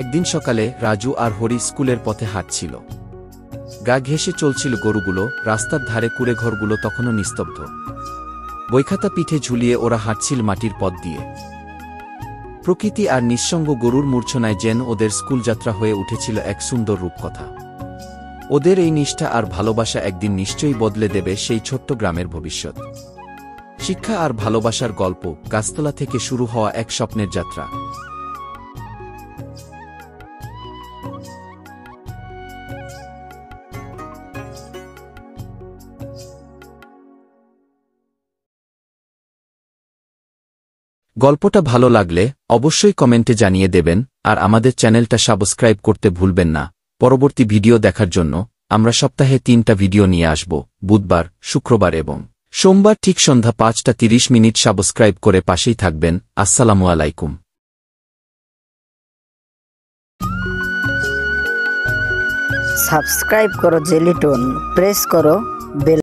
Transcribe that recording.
একদিন সকালে রাজু আর হরি স্কুলের পথে হাঁটছিল। গা ঘেঁষে চলছিল গরুগুলো, রাস্তার ধারে কুঁড়েঘরগুলো তখনও নিস্তব্ধ। বইখাতা পিঠে ঝুলিয়ে ওরা হাঁটছিল মাটির পথ দিয়ে। প্রকৃতি আর নিঃসঙ্গ গরুর মূর্ছনায় যেন ওদের স্কুলযাত্রা হয়ে উঠেছিল এক সুন্দর রূপকথা। ওদের এই নিষ্ঠা আর ভালোবাসা একদিন নিশ্চয়ই বদলে দেবে সেই ছোট্ট গ্রামের ভবিষ্যৎ। শিক্ষা আর ভালোবাসার গল্প, গাছতলা থেকে শুরু হওয়া এক স্বপ্নের যাত্রা। গল্পটা ভালো লাগলে অবশ্যই কমেন্টে জানিয়ে দেবেন, আর আমাদের চ্যানেলটা সাবস্ক্রাইব করতে ভুলবেন না। পরবর্তী ভিডিও দেখার জন্য আমরা সপ্তাহে 3টা ভিডিও নিয়ে আসব, বুধবার, শুক্রবার এবং সোমবার ঠিক সন্ধ্যা 5:30 সাবস্ক্রাইব করে পাশেই থাকবেন। আসসালামু আলাইকুম। সাবস্ক্রাইব করো জেলি টোন, প্রেস করো বেল।